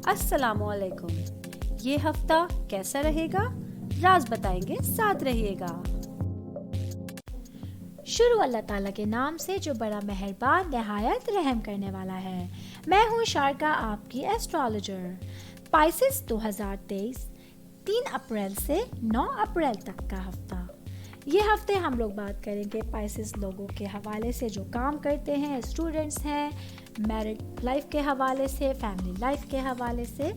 السلام علیکم. یہ ہفتہ کیسا رہے گا؟ راز بتائیں گے، ساتھ رہیے گا. شروع اللہ تعالیٰ کے نام سے جو بڑا مہربان نہایت رحم کرنے والا ہے. میں ہوں شارکا، آپ کی ایسٹرالوجر. پائسس 2023 3 اپریل سے 9 اپریل تک کا ہفتہ. یہ ہفتے ہم لوگ بات کریں گے پائسس لوگوں کے حوالے سے جو کام کرتے ہیں، اسٹوڈنٹس ہیں، میرڈ لائف کے حوالے سے، فیملی لائف کے حوالے سے.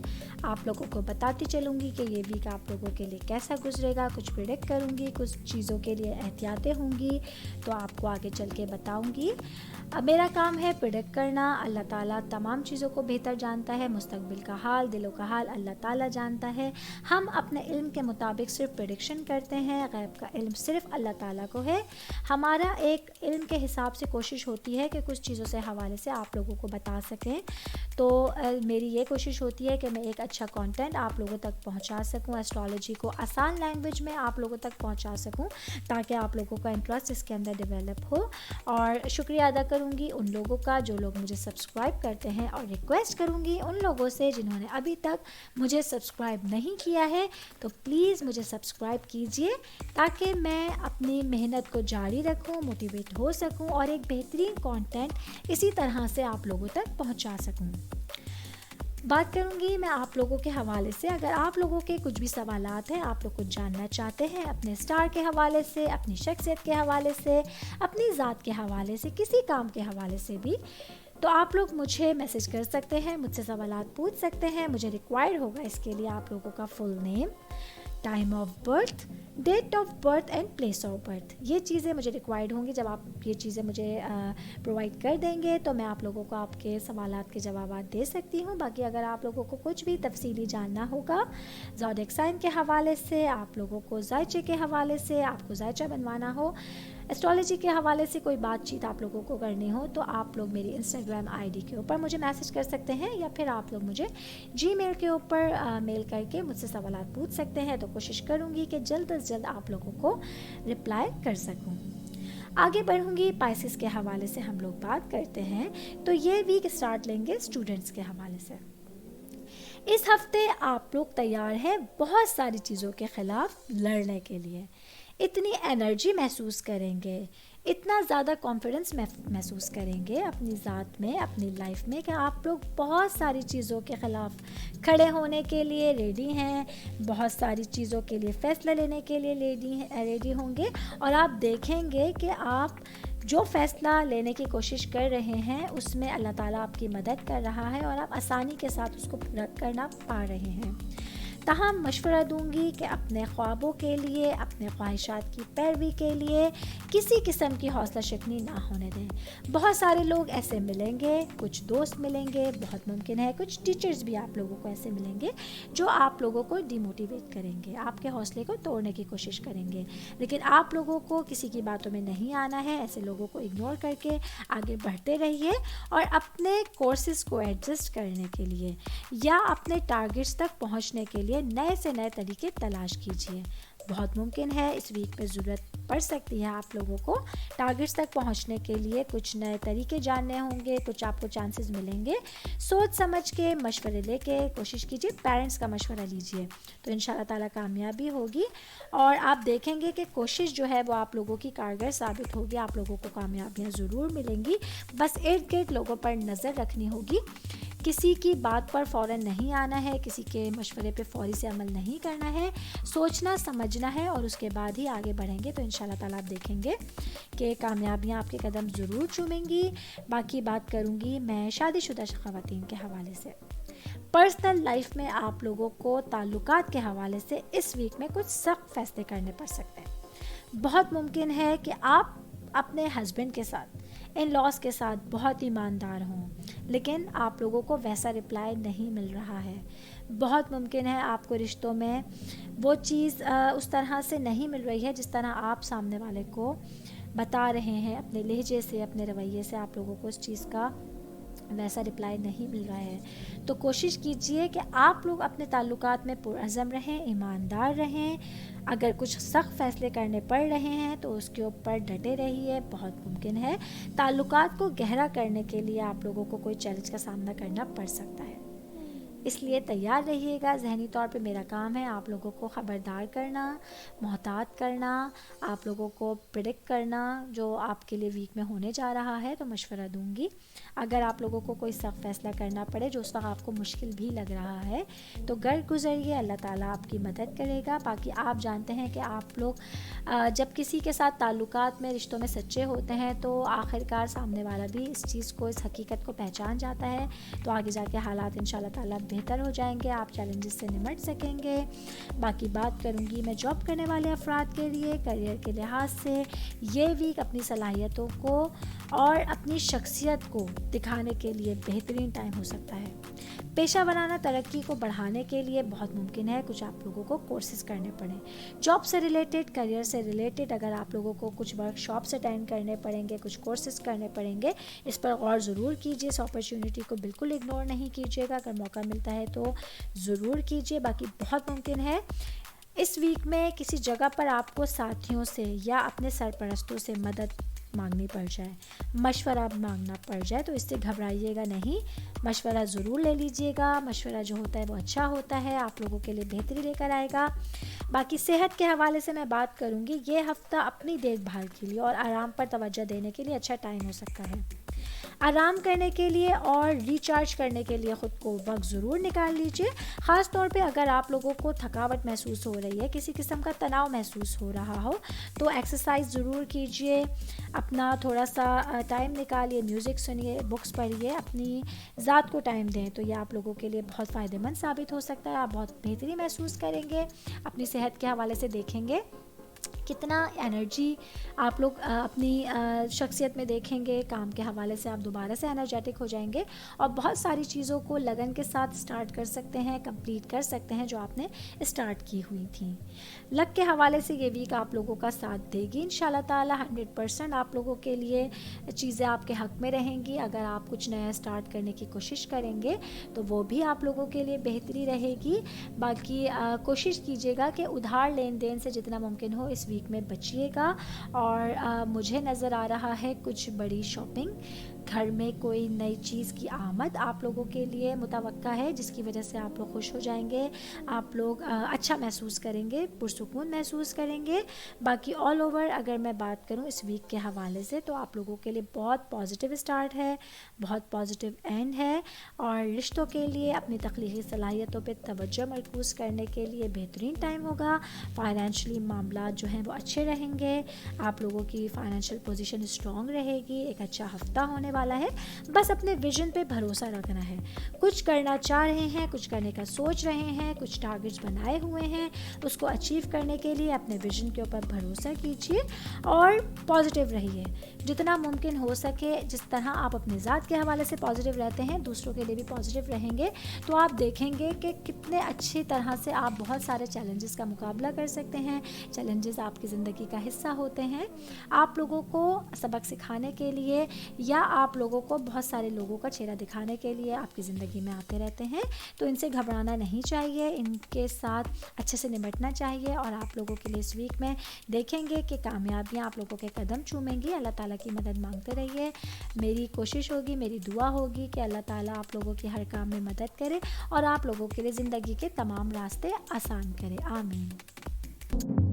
آپ لوگوں کو بتاتی چلوں گی کہ یہ ویک آپ لوگوں کے لیے کیسا گزرے گا. کچھ پریڈکٹ کروں گی، کچھ چیزوں کے لیے احتیاطیں ہوں گی تو آپ کو آگے چل کے بتاؤں گی. میرا کام ہے پریڈکٹ کرنا. اللہ تعالیٰ تمام چیزوں کو بہتر جانتا ہے. مستقبل کا حال، دلوں کا حال اللہ تعالیٰ جانتا ہے. ہم اپنے علم کے مطابق صرف پریڈکشن کرتے ہیں. غیب کا علم صرف اللہ تعالیٰ کو ہے. ہمارا ایک علم کے حساب سے کوشش ہوتی ہے کہ کچھ چیزوں سے حوالے سے آپ لوگوں کو بتا سکیں. تو میری یہ کوشش ہوتی ہے کہ میں ایک اچھا کانٹینٹ آپ لوگوں تک پہنچا سکوں، ایسٹرالوجی کو آسان لینگویج میں آپ لوگوں تک پہنچا سکوں تاکہ آپ لوگوں کا انٹرسٹ اس کے اندر ڈیولپ ہو. اور شکریہ ادا کروں گی ان لوگوں کا جو لوگ مجھے سبسکرائب کرتے ہیں، اور ریکویسٹ کروں گی ان لوگوں سے جنہوں نے ابھی تک مجھے سبسکرائب نہیں کیا ہے تو پلیز مجھے سبسکرائب کیجئے تاکہ میں اپنی محنت کو جاری رکھوں، موٹیویٹ ہو سکوں اور ایک بہترین کانٹینٹ اسی طرح سے آپ لوگوں تک پہنچا سکوں. بات کروں گی میں آپ لوگوں کے حوالے سے. اگر آپ لوگوں کے کچھ بھی سوالات ہیں، آپ لوگ کچھ جاننا چاہتے ہیں اپنے اسٹار کے حوالے سے، اپنی شخصیت کے حوالے سے، اپنی ذات کے حوالے سے، کسی کام کے حوالے سے بھی، تو آپ لوگ مجھے میسج کر سکتے ہیں، مجھ سے سوالات پوچھ سکتے ہیں. مجھے ریکوائرڈ ہوگا اس کے لیے آپ لوگوں کا full name, time of birth, date of birth and place of birth. یہ چیزیں مجھے ریکوائرڈ ہوں گی. جب آپ یہ چیزیں مجھے پرووائڈ کر دیں گے تو میں آپ لوگوں کو آپ کے سوالات کے جوابات دے سکتی ہوں. باقی اگر آپ لوگوں کو کچھ بھی تفصیلی جاننا ہوگا زوڈیک سائن کے حوالے سے، آپ لوگوں کو ذائچے کے حوالے سے، آپ کو ذائچہ بنوانا ہو، ایسٹرالوجی کے حوالے سے کوئی بات چیت آپ لوگوں کو کرنی ہو تو آپ لوگ میری انسٹاگرام آئی ڈی کے اوپر مجھے میسج کر سکتے ہیں، یا پھر آپ لوگ مجھے جی میل کے اوپر میل کر کے مجھ سے سوالات پوچھ سکتے ہیں. تو کوشش کروں گی کہ جلد از جلد آپ لوگوں کو رپلائی کر سکوں. آگے بڑھوں گی. پائسس کے حوالے سے ہم لوگ بات کرتے ہیں تو یہ ویک اسٹارٹ لیں گے اسٹوڈنٹس کے حوالے سے. اس ہفتے آپ لوگ تیار ہیں بہت ساری چیزوں کے خلاف لڑنے کے لیے. اتنی انرجی محسوس کریں گے، اتنا زیادہ کانفیڈنس محسوس کریں گے اپنی ذات میں، اپنی لائف میں، کہ آپ لوگ بہت ساری چیزوں کے خلاف کھڑے ہونے کے لیے ریڈی ہیں، بہت ساری چیزوں کے لیے فیصلہ لینے کے لیے ریڈی ہوں گے. اور آپ دیکھیں گے کہ آپ جو فیصلہ لینے کی کوشش کر رہے ہیں اس میں اللہ تعالیٰ آپ کی مدد کر رہا ہے اور آپ آسانی کے ساتھ اس کو پورا کرنا پا رہے ہیں. تاہم مشورہ دوں گی کہ اپنے خوابوں کے لیے، اپنے خواہشات کی پیروی کے لیے کسی قسم کی حوصلہ شکنی نہ ہونے دیں. بہت سارے لوگ ایسے ملیں گے، کچھ دوست ملیں گے، بہت ممکن ہے کچھ ٹیچرز بھی آپ لوگوں کو ایسے ملیں گے جو آپ لوگوں کو ڈی موٹیویٹ کریں گے، آپ کے حوصلے کو توڑنے کی کوشش کریں گے. لیکن آپ لوگوں کو کسی کی باتوں میں نہیں آنا ہے. ایسے لوگوں کو اگنور کر کے آگے بڑھتے رہیے اور اپنے کورسز کو ایڈجسٹ کرنے کے لیے یا اپنے ٹارگٹس تک پہنچنے کے لیے نئے سے نئے طریقے تلاش کیجیے. بہت ممکن ہے اس ویک میں ضرورت پڑ سکتی ہے آپ لوگوں کو ٹارگٹس تک پہنچنے کے لیے کچھ نئے طریقے جاننے ہوں گے، کچھ آپ کو چانسز ملیں گے. سوچ سمجھ کے مشورے لے کے کوشش کیجیے، پیرنٹس کا مشورہ لیجیے تو انشاءاللہ تعالیٰ کامیابی ہوگی. اور آپ دیکھیں گے کہ کوشش جو ہے وہ آپ لوگوں کی کارگر ثابت ہوگی. آپ لوگوں کو کامیابیاں ضرور ملیں گی. بس ارد گرد لوگوں پر نظر رکھنی ہوگی. کسی کی بات پر فوراً نہیں آنا ہے، کسی کے مشورے پہ فوری سے عمل نہیں کرنا ہے، سوچنا سمجھنا ہے اور اس کے بعد ہی آگے بڑھیں گے تو انشاءاللہ تعالیٰ آپ دیکھیں گے کہ کامیابیاں آپ کے قدم ضرور چومیں گی. باقی بات کروں گی میں شادی شدہ خواتین کے حوالے سے. پرسنل لائف میں آپ لوگوں کو تعلقات کے حوالے سے اس ویک میں کچھ سخت فیصلے کرنے پڑ سکتے ہیں. بہت ممکن ہے کہ آپ اپنے ہسبینڈ کے ساتھ، ان لاس کے ساتھ بہت ایماندار ہوں لیکن آپ لوگوں کو ویسا رپلائی نہیں مل رہا ہے. بہت ممکن ہے آپ کو رشتوں میں وہ چیز اس طرح سے نہیں مل رہی ہے جس طرح آپ سامنے والے کو بتا رہے ہیں. اپنے لہجے سے، اپنے رویے سے آپ لوگوں کو اس چیز کا ویسا رپلائی نہیں مل رہا ہے. تو کوشش کیجئے کہ آپ لوگ اپنے تعلقات میں پرعزم رہیں، ایماندار رہیں. اگر کچھ سخت فیصلے کرنے پڑ رہے ہیں تو اس کے اوپر ڈٹے رہیے. بہت ممکن ہے تعلقات کو گہرا کرنے کے لیے آپ لوگوں کو کوئی چیلنج کا سامنا کرنا پڑ سکتا ہے. اس لیے تیار رہیے گا. ذہنی طور پہ میرا کام ہے آپ لوگوں کو خبردار کرنا، محتاط کرنا، آپ لوگوں کو پریڈکٹ کرنا جو آپ کے لیے ویک میں ہونے جا رہا ہے. تو مشورہ دوں گی اگر آپ لوگوں کو کوئی سخت فیصلہ کرنا پڑے جو اس وقت آپ کو مشکل بھی لگ رہا ہے تو گر گزریے، اللہ تعالیٰ آپ کی مدد کرے گا. باقی آپ جانتے ہیں کہ آپ لوگ جب کسی کے ساتھ تعلقات میں، رشتوں میں سچے ہوتے ہیں تو آخرکار سامنے والا بھی اس چیز کو، اس حقیقت کو پہچان جاتا ہے. تو آگے جا کے حالات انشاءاللہ تعالیٰ بہتر ہو جائیں گے، آپ چیلنجز سے نمٹ سکیں گے. باقی بات کروں گی میں جاب کرنے والے افراد کے لیے. کیریئر کے لحاظ سے یہ ویک اپنی صلاحیتوں کو اور اپنی شخصیت کو دکھانے کے لیے بہترین ٹائم ہو سکتا ہے. پیشہ ورانہ ترقی کو بڑھانے کے لیے بہت ممکن ہے کچھ آپ لوگوں کو کورسز کرنے پڑیں، جاب سے ریلیٹڈ، کیریئر سے ریلیٹڈ. اگر آپ لوگوں کو کچھ ورک شاپس اٹینڈ کرنے پڑیں گے، کچھ کورسز کرنے پڑیں گے، اس پر غور ضرور کیجیے. اس اپرچونٹی کو بالکل اگنور نہیں کیجیے گا، اگر موقع ملتا ہے تو ضرور کیجیے. باقی بہت ممکن ہے اس ویک میں کسی جگہ پر آپ کو ساتھیوں سے یا اپنے سرپرستوں سے مدد مانگنی پڑ جائے، مشورہ مانگنا پڑ جائے، تو اس سے گھبرائیے گا نہیں، مشورہ ضرور لے لیجئے گا. مشورہ جو ہوتا ہے وہ اچھا ہوتا ہے، آپ لوگوں کے لیے بہتری لے کر آئے گا. باقی صحت کے حوالے سے میں بات کروں گی. یہ ہفتہ اپنی دیکھ بھال کے لیے اور آرام پر توجہ دینے کے لیے اچھا ٹائم ہو سکتا ہے. آرام کرنے کے لیے اور ریچارج کرنے کے لیے خود کو وقت ضرور نکال لیجئے. خاص طور پہ اگر آپ لوگوں کو تھکاوٹ محسوس ہو رہی ہے، کسی قسم کا تناؤ محسوس ہو رہا ہو تو ایکسرسائز ضرور کیجئے. اپنا تھوڑا سا ٹائم نکالیے، میوزک سنیے، بکس پڑھیے، اپنی ذات کو ٹائم دیں تو یہ آپ لوگوں کے لیے بہت فائدہ مند ثابت ہو سکتا ہے. آپ بہت بہتری محسوس کریں گے. اپنی صحت کے حوالے سے دیکھیں گے کتنا انرجی آپ لوگ اپنی شخصیت میں دیکھیں گے. کام کے حوالے سے آپ دوبارہ سے انرجیٹک ہو جائیں گے اور بہت ساری چیزوں کو لگن کے ساتھ سٹارٹ کر سکتے ہیں، کمپلیٹ کر سکتے ہیں جو آپ نے سٹارٹ کی ہوئی تھیں. لک کے حوالے سے یہ ویک آپ لوگوں کا ساتھ دے گی انشاءاللہ تعالی. 100% آپ لوگوں کے لیے چیزیں آپ کے حق میں رہیں گی. اگر آپ کچھ نیا سٹارٹ کرنے کی کوشش کریں گے تو وہ بھی آپ لوگوں کے لیے بہتری رہے گی. باقی کوشش کیجیے گا کہ ادھار لین دین سے جتنا ممکن ہو اس ویک میں بچیے گا. اور مجھے نظر آ رہا ہے کچھ بڑی شاپنگ، گھر میں کوئی نئی چیز کی آمد آپ لوگوں کے لیے متوقع ہے جس کی وجہ سے آپ لوگ خوش ہو جائیں گے، آپ لوگ اچھا محسوس کریں گے، پرسکون محسوس کریں گے. باقی آل اوور اگر میں بات کروں اس ویک کے حوالے سے تو آپ لوگوں کے لیے بہت پازیٹیو سٹارٹ ہے، بہت پازیٹیو اینڈ ہے. اور رشتوں کے لیے اپنی تخلیقی صلاحیتوں پہ توجہ مرکوز کرنے کے لیے بہترین ٹائم ہوگا. فائنینشلی معاملات جو ہیں وہ اچھے رہیں گے، آپ لوگوں کی فائنینشیل پوزیشن اسٹرانگ رہے گی. ایک اچھا ہفتہ ہونے والا ہے. بس اپنے ویژن پہ بھروسہ رکھنا ہے. کچھ کرنا چاہ رہے ہیں، کچھ کرنے کا سوچ رہے ہیں، کچھ ٹارگٹس بنائے ہوئے ہیں، اس کو اچیو کرنے کے لیے اپنے ویژن کے اوپر بھروسہ کیجیے اور پازیٹیو رہیے جتنا ممکن ہو سکے. جس طرح آپ اپنے ذات کے حوالے سے پازیٹیو رہتے ہیں دوسروں کے لیے بھی پازیٹیو رہیں گے تو آپ دیکھیں گے کہ کتنے اچھی طرح سے آپ بہت سارے چیلنجز کا مقابلہ کر سکتے ہیں. چیلنجز آپ کی زندگی کا حصہ ہوتے ہیں، آپ لوگوں کو سبق سکھانے کے لیے یا آپ لوگوں کو بہت سارے لوگوں کا چہرہ دکھانے کے لیے آپ کی زندگی میں آتے رہتے ہیں. تو ان سے گھبرانا نہیں چاہیے، ان کے ساتھ اچھے سے نمٹنا چاہیے. اور آپ لوگوں کے لیے اس ویک میں دیکھیں گے کہ کامیابیاں آپ لوگوں کے قدم چومیں گی. اللہ تعالیٰ کی مدد مانگتے رہیے. میری کوشش ہوگی، میری دعا ہوگی کہ اللہ تعالیٰ آپ لوگوں کی ہر کام میں مدد کرے اور آپ لوگوں کے لیے زندگی کے تمام راستے آسان کرے. آمین.